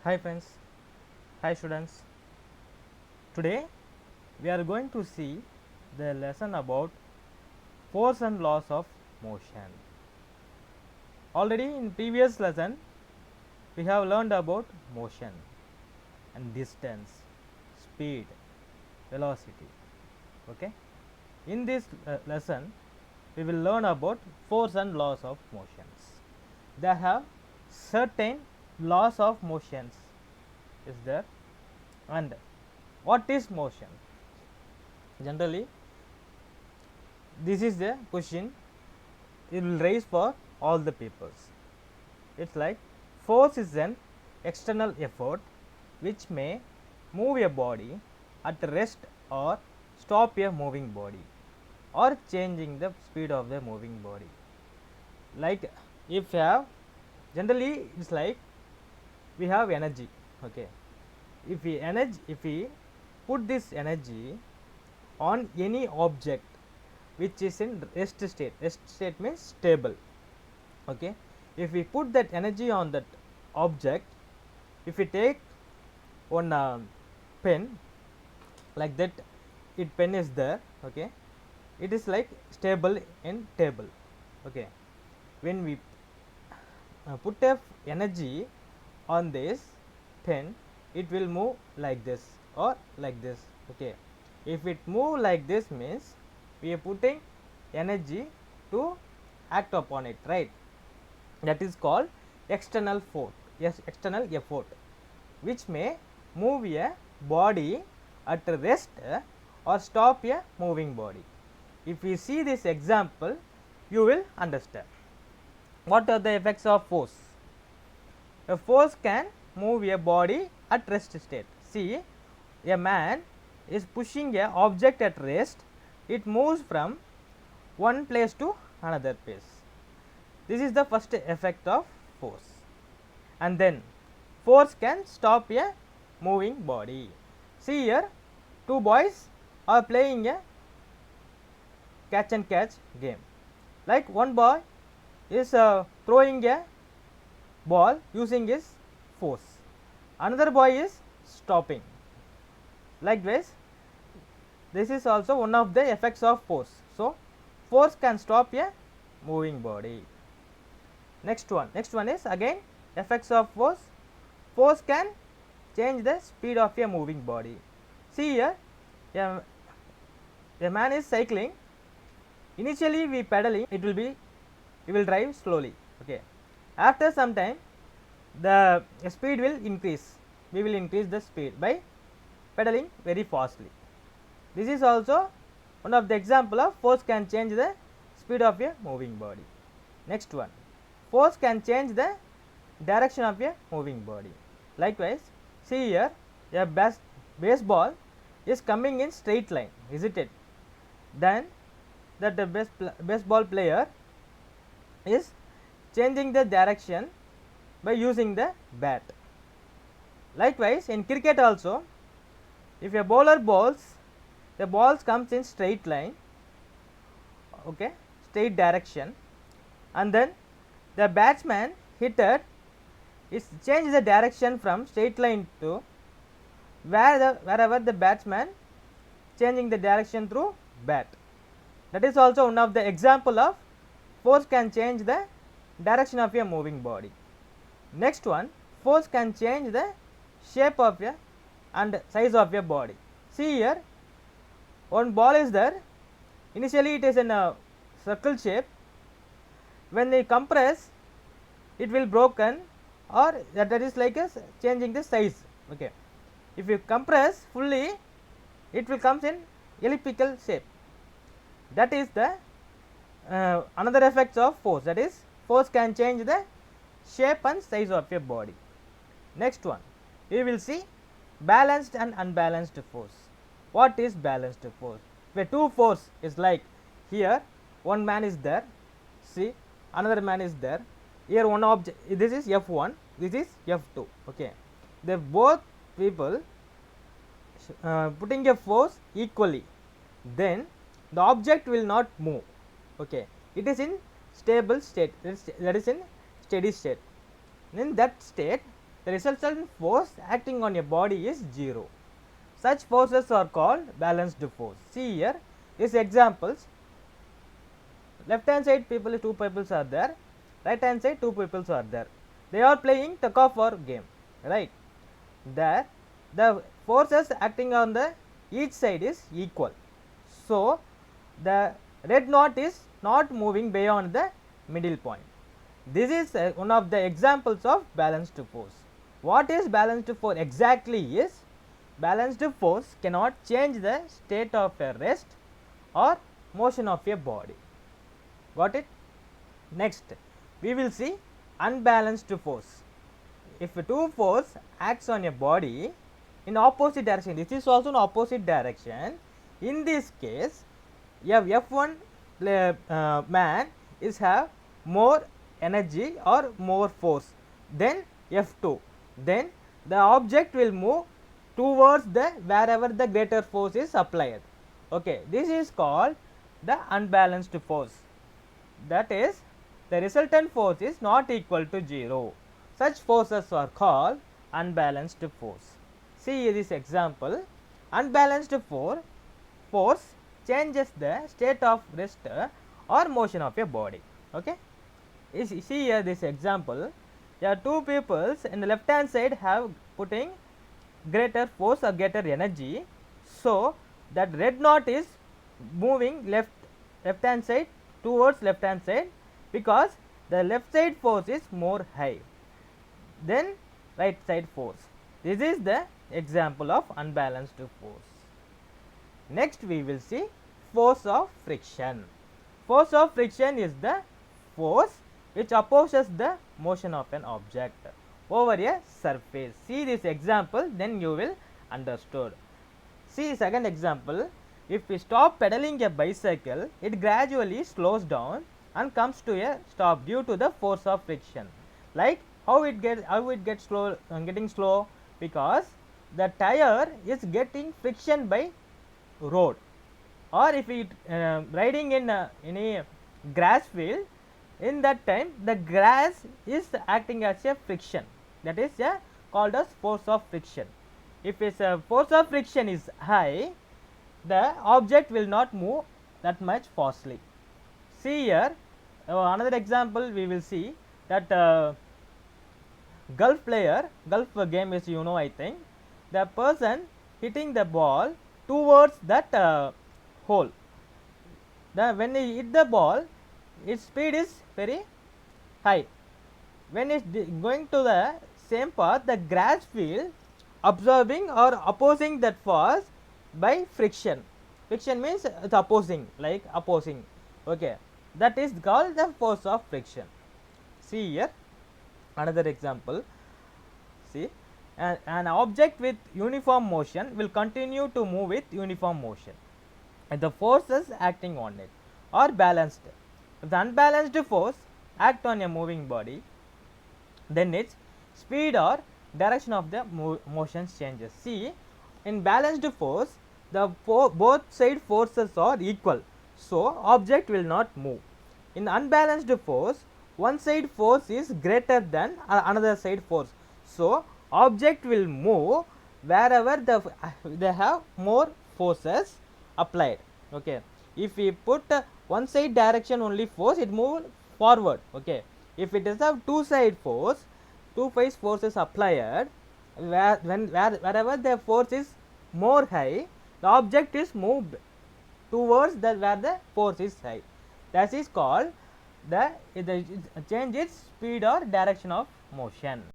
Hi friends, hi students. Today we are going to see the lesson about force and laws of motion. Already in previous lesson we have learned about motion and distance, speed, velocity. Okay. In this lesson we will learn about force and laws of motions. They have certain laws of motions is there, and what is motion? Generally this is the question it will raise for all the peoples. It's like force is an external effort which may move a body at rest or stop a moving body or changing the speed of the moving body. Like if you have, generally it's like we have energy. Okay, if we put this energy on any object which is in rest state means stable. Okay, if we put that energy on that object, if we take one pen like that, it pen is there. Okay, it is like stable in table. Okay, when we put a energy on this pen, it will move like this or like this. Okay, if it move like this means we are putting energy to act upon it, right? That is called external force. Yes, external effort which may move a body at rest or stop a moving body. If we see this example, you will understand. What are the effects of force? A force can move a body at rest state. See, a man is pushing a object at rest, it moves from one place to another place. This is the first effect of force. And then force can stop a moving body. See here, two boys are playing a catch and catch game. Like one boy is throwing a ball using his force, another boy is stopping. Likewise, this is also one of the effects of force. So force can stop a moving body. Next one is again effects of force. Force can change the speed of a moving body. See here, a man is cycling. Initially we pedaling, it will drive slowly. Okay, after some time the speed will increase. We will increase the speed by pedaling very fastly. This is also one of the example of force can change the speed of a moving body. Next one, force can change the direction of a moving body. Likewise, see here, a baseball is coming in straight line, isn't it? Then that the baseball player is changing the direction by using the bat. Likewise, in cricket also, if a bowler bowls, the balls comes in straight line, okay, straight direction, and then the batsman hitter is change the direction from straight line to wherever the batsman changing the direction through bat. That is also one of the example of force can change the direction of a moving body. Next one, force can change the shape of a and size of a body. See here, one ball is there. Initially it is in a circle shape. When they compress, it will broken, or that is like a changing the size. Okay, if you compress fully, it will comes in elliptical shape. That is the another effects of force. That is, force can change the shape and size of a body. Next one, we will see balanced and unbalanced force. What is balanced force? Where two force is like here, one man is there. See, another man is there. Here one object. This is F1. This is F2. Okay, they both people putting a force equally. Then the object will not move. Okay, it is in stable state. That is in steady state. In that state, the resultant force acting on a body is 0. Such forces are called balanced force. See here, these examples, left hand side people, 2 peoples are there, right hand side 2 peoples are there. They are playing tug of war game, right? There the forces acting on the each side is equal. So the red knot is not moving beyond the middle point. This is one of the examples of balanced force. What is balanced force exactly is, balanced force cannot change the state of a rest or motion of a body. Got it? Next, we will see unbalanced force. If two force acts on a body in opposite direction, this is also in opposite direction. In this case, F1 man is have more energy or more force than F2. Then the object will move towards the wherever the greater force is applied. Okay, this is called the unbalanced force. That is, the resultant force is not equal to 0. Such forces are called unbalanced force. See this example. Unbalanced force changes the state of rest or motion of a body. Okay. See here this example. There are two peoples in the left hand side have putting greater force or greater energy. So that red knot is moving left hand side towards left hand side, because the left side force is more high than right side force. This is the example of unbalanced force. Next we will see force of friction. Force of friction is the force which opposes the motion of an object over a surface. See this example, then you will understood. See second example. If we stop pedaling a bicycle, it gradually slows down and comes to a stop due to the force of friction. Like how it gets slow, getting slow, because the tire is getting friction by road, or if it riding in any grass field, in that time the grass is acting as a friction, that is called as force of friction. If its force of friction is high, the object will not move that much fastly. See here another example we will see that golf game is, you know, I think the person hitting the ball towards that hole. When he hit the ball, its speed is very high. When it is going to the same path, the grass field absorbing or opposing that force by friction. Friction means it's opposing, like opposing. Okay, that is called the force of friction. See here another example. See, an object with uniform motion will continue to move with uniform motion, and the forces acting on it are balanced. If the unbalanced force act on a moving body, then its speed or direction of the motion changes. See, in balanced force, the both side forces are equal, so object will not move. In unbalanced force, one side force is greater than another side force, so object will move wherever they have more forces applied. Okay, if we put one side direction only force, it move forward. Okay, if it is have two side force, two phase forces applied, wherever the force is more high, the object is moved towards the where the force is high. That is called the change its speed or direction of motion.